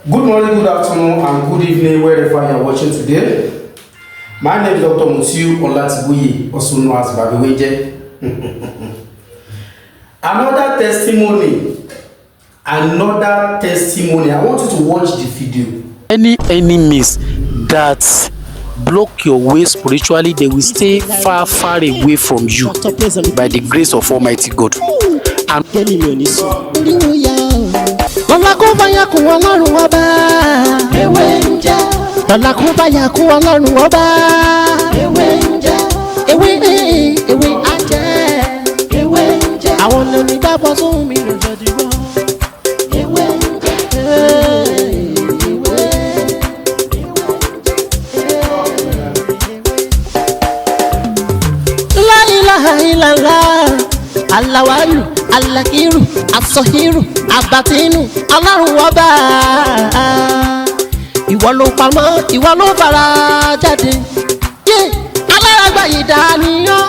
Good morning, good afternoon, and good evening, wherever you are watching today. My name is Dr. Mutiu Olatibuyi, also known as Babiweje. Another testimony. I want you to watch the video. Any enemies that block your way spiritually, they will stay far away from you by the grace of Almighty God. And lọ́la kó bá yà kú ọlọ́run ọba. Ewé ń jẹ́. lọ́la kó bá yà kú ọlọ́run ọba. Ewé ń jẹ́. ewé á jẹ́. Ewé ń jẹ́. àwọn lóní gbàgbọ́ sóhun mi lọ́jọ́ dìbò. Ewé ń jẹ́. La ilaha illallah. Alawalu, alakiru, asọhiru, abatinu, ọlọ́run ọba. Ìwọ ló pamọ́, ìwọ ló fara jáde. Alárágbá yìí dániyàn,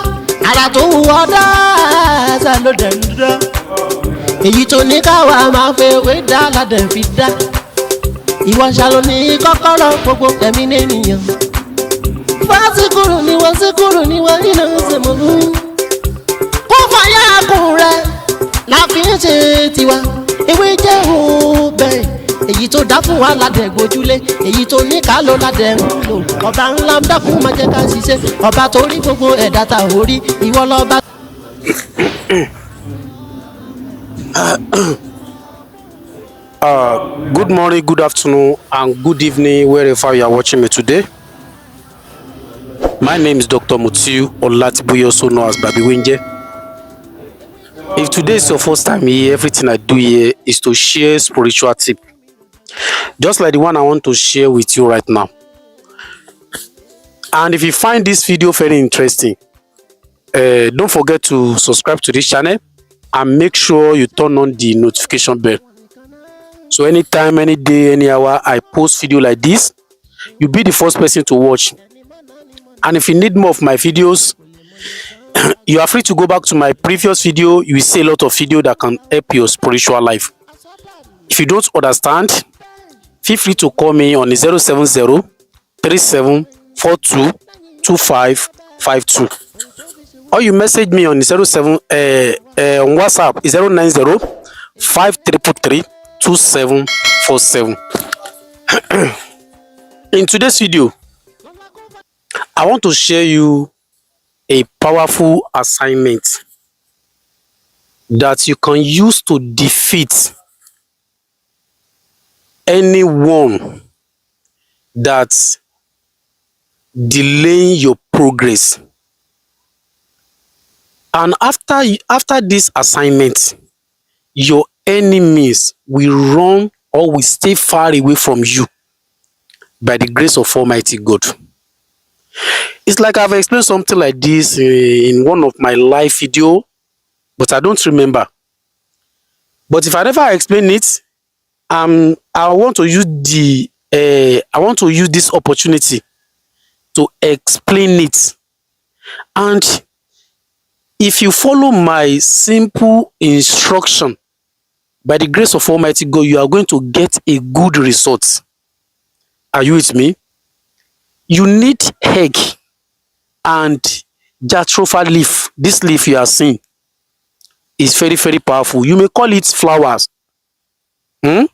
ara tó wù ọ́ dáadáa ló dẹ̀ ń dá. Èyí tó ní káwa máa fẹ́ wé dá ládẹ̀ fi dá. Ìwọ ṣàlò ní kọ́kọ́rọ́ gbogbo ẹ̀mí nìyẹn. Fásikúrú ni wọ́n iná ṣe mọ̀ fún. Fàyàkùn rẹ̀ la fi ń ṣe tiwa. Ewé jẹ́ òbẹ̀ èyí tó dá fún wa ládẹ̀ gbójúlé, èyí tó ní ká ló ládẹ̀ ń lò. Ọba ńlá ń dákun máa jẹ́ ká ṣiṣẹ́, ọba tó rí gbogbo ẹ̀dá ta ò rí, ìwọ lọ́ba. Good morning, good afternoon, and good evening, wherever you are watching me today. My name is Dr. Mutiu Olatibuyi, also known as Babiweje. If today is your first time here, everything I do here is to share spiritual tip, just like the one I want to share with you right now. And if you find this video very interesting, don't forget to subscribe to this channel and make sure you turn on the notification bell. So anytime, any day, any hour I post video like this, you'll be the first person to watch. And if you need more of my videos, you are free to go back to my previous video. You will see a lot of video that can help your spiritual life. If you don't understand, feel free to call me on 070 37 42 2552, or you message me on 07 on WhatsApp 090 5333 2747. In today's video, I want to share you a powerful assignment that you can use to defeat anyone that's delaying your progress. And after this assignment, your enemies will run or will stay far away from you by the grace of Almighty God. It's like I've explained something like this in one of my live video, but I don't remember. But if I never explain it, I want to use this opportunity to explain it. And if you follow my simple instruction, by the grace of Almighty God, you are going to get a good result. Are you with me? You need egg and jatropha leaf. This leaf you are seeing is very powerful. You may call it flowers. You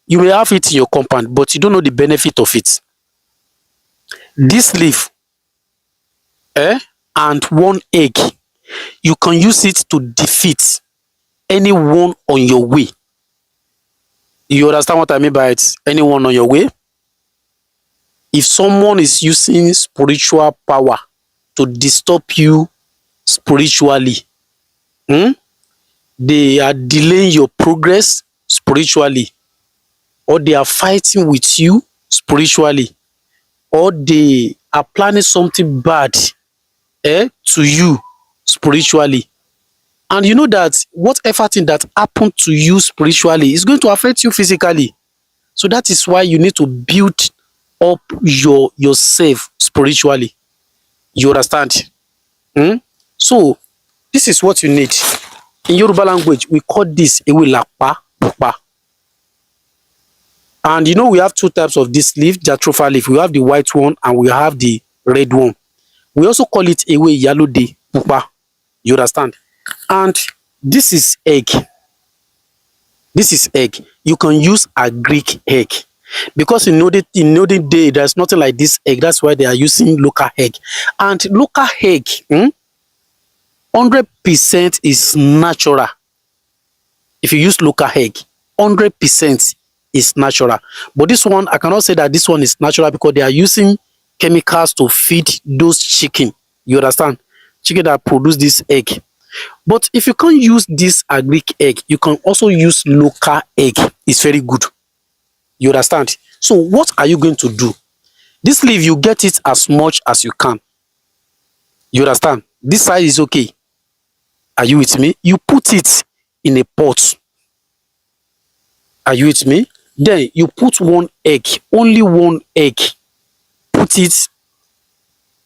may have it in your compound, but you don't know the benefit of it. This leaf and one egg, you can use it to defeat anyone on your way. You understand what I mean by it? Anyone on your way? If someone is using spiritual power to disturb you spiritually, they are delaying your progress spiritually, or they are fighting with you spiritually, or they are planning something bad to you spiritually. And you know that whatever thing that happened to you spiritually is going to affect you physically. So that is why you need to build up yourself spiritually. You understand? So this is what you need. In Yoruba language, we call this ewe lapa pupa. And you know, we have two types of this leaf, jatropha leaf. We have the white one and we have the red one. We also call it ewe yalode pupa. You understand? And this is egg. This is egg. You can use a Greek egg. Because in olden day, there's nothing like this egg. That's why they are using local egg. And local egg, 100% is natural. If you use local egg, 100% is natural. But this one, I cannot say that this one is natural because they are using chemicals to feed those chicken. You understand? Chicken that produce this egg. But if you can't use this Greek egg, you can also use local egg. It's very good. You understand? So what are you going to do? This leaf, you get it as much as you can. You understand? This size is okay. Are you with me? You put it in a pot. Are you with me? Then you put one egg, only one egg. Put it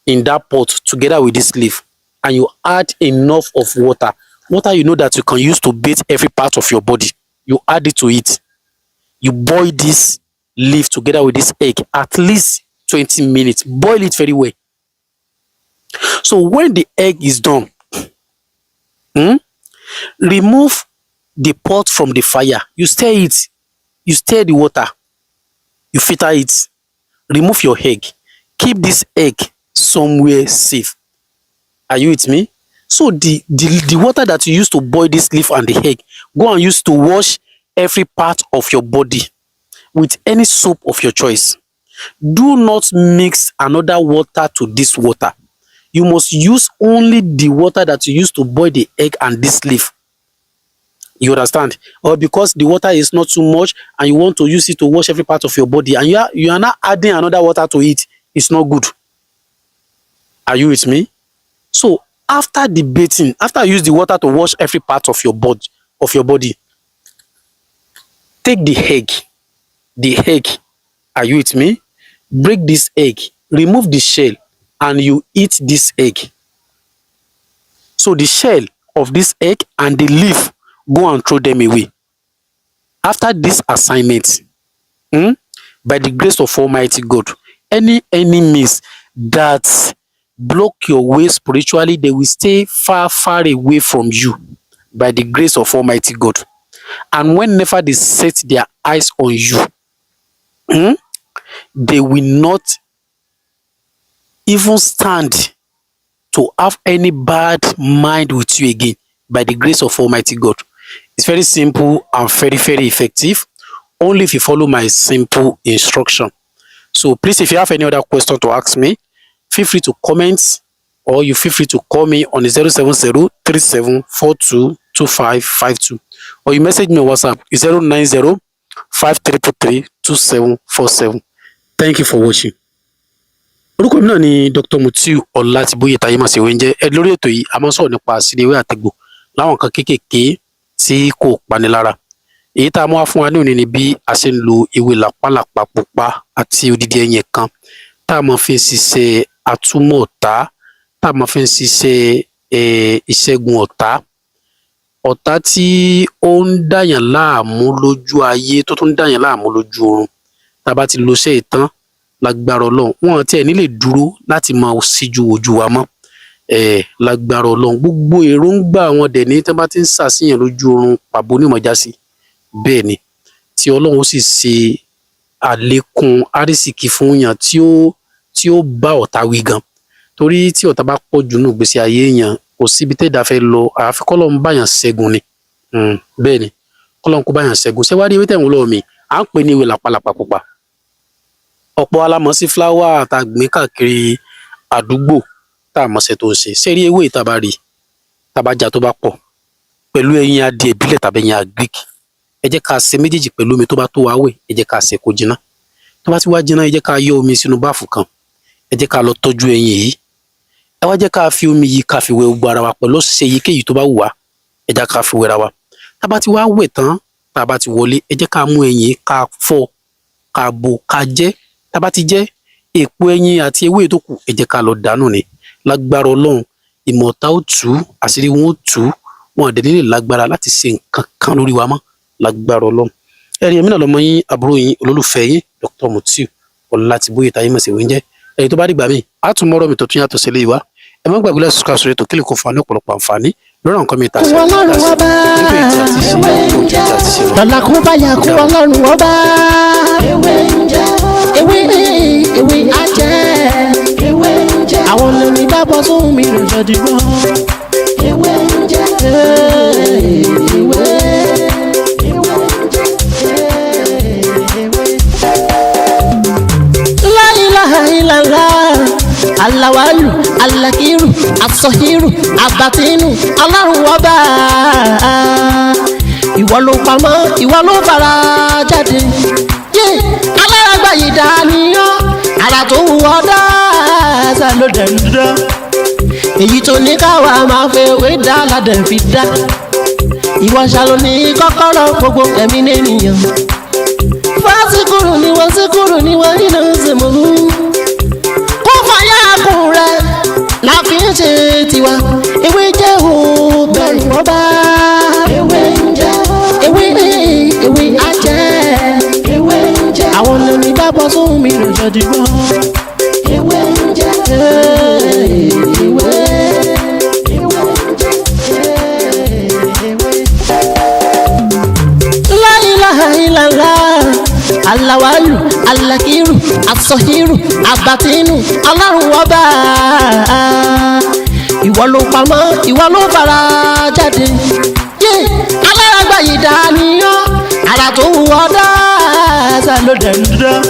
in that pot together with this leaf. And you add enough of water. Water you know that you can use to bathe every part of your body. You add it to it. You boil this leaf together with this egg at least 20 minutes. Boil it very well. So when the egg is done, remove the pot from the fire. You stir it. You stir the water. You filter it. Remove your egg. Keep this egg somewhere safe. Are you with me? So the water that you use to boil this leaf and the egg, go and use to wash every part of your body with any soap of your choice. Do not mix another water to this water. You must use only the water that you use to boil the egg and this leaf. You understand? Or because the water is not too much and you want to use it to wash every part of your body and you are not adding another water to it, it's not good. Are you with me? So after the bathing, after you use the water to wash every part of your body, take the egg. The egg. Are you with me? Break this egg. Remove the shell and you eat this egg. So the shell of this egg and the leaf, go and throw them away. After this assignment, by the grace of Almighty God, any enemies that block your way spiritually, they will stay far, far away from you by the grace of Almighty God. And whenever they set their eyes on you, they will not even stand to have any bad mind with you again by the grace of Almighty God. It's very simple and very, very effective. Only if you follow my simple instruction. So please, if you have any other question to ask me, feel free to comment or you feel free to call me on 070-3742-2552 or you message me on WhatsApp 090-5333-2747. Thank you for watching. Orúkọ mi náà ni Dr. Mutiu Ọlátíbóyè táyé máa ṣe wẹ́ńjẹ́. Ẹ lórí ètò yìí a máa ń sọ̀rọ̀ nípa àṣírí ewé àtegbò láwọn nǹkan kéékèèké tí kò pani lára. Èyí tá a mú wá fún wa ní òní ni bí a ṣe ń lo ewé làpálàpá pupa àti odidi ẹyìn kan tá a máa fi ń ṣiṣẹ́ atúmọ̀ ọ̀tá, tá a máa fi ń ṣiṣẹ́ ìṣẹ́gun ọ̀tá. Ọ̀tá tí ó ń dàyàn láàmú lójú ayé tó tún ń dàyàn láàmú lójú oorun. Tá a bá ti lo iṣẹ́ ìtàn lágbára Ọlọ́run, wọn tí ẹ ní lè dúró láti máa síjú ojú wa mọ́. Lágbára Ọlọ́run, gbogbo èròǹgbà wọn dẹ̀ ní tí wọ́n bá ti ń ṣàṣìyàn lójú oorun pàbó ní ìmọ̀já sí. Bẹ́ẹ̀ ni, tí Ọlọ́run ó sì ṣe àlékún àrísìkí fún yàn tí ó bá ọ̀tá wí gan. Torí tí ọ̀tá bá pọ̀ jù nínú ìgbésí ayé èèyàn, kò síbi tẹ́dá fẹ́ lọ, àfi k'Ọlọ́run bá yàn ṣẹ́gun ni. Bẹ́ẹ̀ ni, k'Ọlọ́run kó bá yàn ṣẹ́gun. Ṣé wá rí ewé tẹ̀wọ̀n lọ́wọ́ mi? À ń pè ní ewé làpálàpá pupa. Ọ̀pọ̀ alámọ̀ sí fúláwà tá a gbìn káàkiri àdúgbò tá a mọ̀ṣẹ́ tó ń ṣe. Ṣé rí ewé tá a bá rí, tá a bá já tó bá pọ̀ pẹ̀lú ẹyin adìẹ ìbílẹ̀ tàbí ẹyin Greek, ẹ jẹ́ ká ṣe méjèèjì pẹ̀lú omi tó bá tó wá wẹ̀, ẹ jẹ́ ká ṣe kó jiná. Tó bá ti wá jiná, ẹ jẹ́ ká yọ omi sínú báàfù kan, ẹ jẹ́ ká lọ tọ́jú ẹyin yìí. Ẹ wá jẹ́ ká fi omi yìí ká fi wẹ gbogbo ara wa pẹ̀lú ọṣẹ èyíkéyìí tó bá wù wá, ẹ jẹ́ ká fi wẹra wa. Tá a bá ti wá wẹ̀ tán, tá a bá ti wọlé, ẹ jẹ́ ká mú ẹyin ká fọ́, ká bò, ká jẹ. Tá a bá ti jẹ, èpo ẹyin àti ewé tó kù, ẹ jẹ́ ká lọ dànù ni. Lágbára Ọlọ́run, ìmọ̀ta ó tú, àṣírí wọn ó tú, wọn ò dẹ̀ ní lè lágbára láti ṣe nǹkan kan lórí wa mọ́. Lágbára Ọlọ́run. ẹ̀rí èmi náà lọ́mọ yín àbúrò yín olólùfẹ́ yín Dr. Mutiu Ọlátíbóyè táyé mọ̀ sí wíńjẹ́ ẹ̀yin tó bá dìgbà míì á tún mọ́rọ̀ mi tó tún yàtọ̀ sílé ìwá ẹ má gbàgbé láti subscribe sórí ètò kílè kó fa ní ọ̀pọ̀lọpọ̀ àǹfààní lọ́rọ̀ nǹkan mi tàṣí lọ́la kó bá yà kó ọlọ́run ọba ewé ajẹ́ àwọn lèmi dábọ̀ sóhun mi lòjọ́ dìgbọ́ ewé la ilaha illallah alawalu alakiru asọhiru abatinu ọlọ́run ọba ìwọ ló pamọ́ ìwọ ló fara jáde yé alárágbá yìí dániyàn ara tó wù ọ́ dáadáa ló dẹ̀ ń dán èyí tó ní káwa máa fẹ́ wé dá ládẹ̀ fi dá ìwọ ṣàlò ní kọ́kọ́rọ́ gbogbo ẹ̀mí nìyẹn fásikúrú ni wọ́n síkúrú ni wọ́n nínú ìsìnkú kó fàyà kùn rẹ̀ láfi ń ṣe tiwa ewé jẹ́ òun bẹ̀rù ọba ewé ajẹ́ àwọn lèmi dábọ̀ sóhun mi lòjọ́ dìgbọ́ ewé la ilaha illallah alawalu alakiru asọhiru abatinu ọlọ́run ọba ìwọ ló pamọ́ ìwọ ló fara jáde yé alárágbá yìí dániyàn ara tó wù ọ́ dáadáa ló dẹ̀ ń dán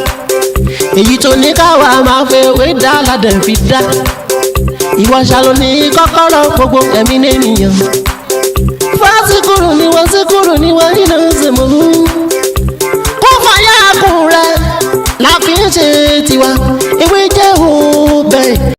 èyí tó ní káwa máa fẹ́ wé dá ládẹ̀ fi dá ìwọ ṣàlò ní kọ́kọ́rọ́ gbogbo ẹ̀mí nìyẹn fásikúrú ni wọ́n síkúrú ni wọ́n nínú ìsìnkú kó fàyà kùn rẹ̀ láfi ń ṣe tiwa ewé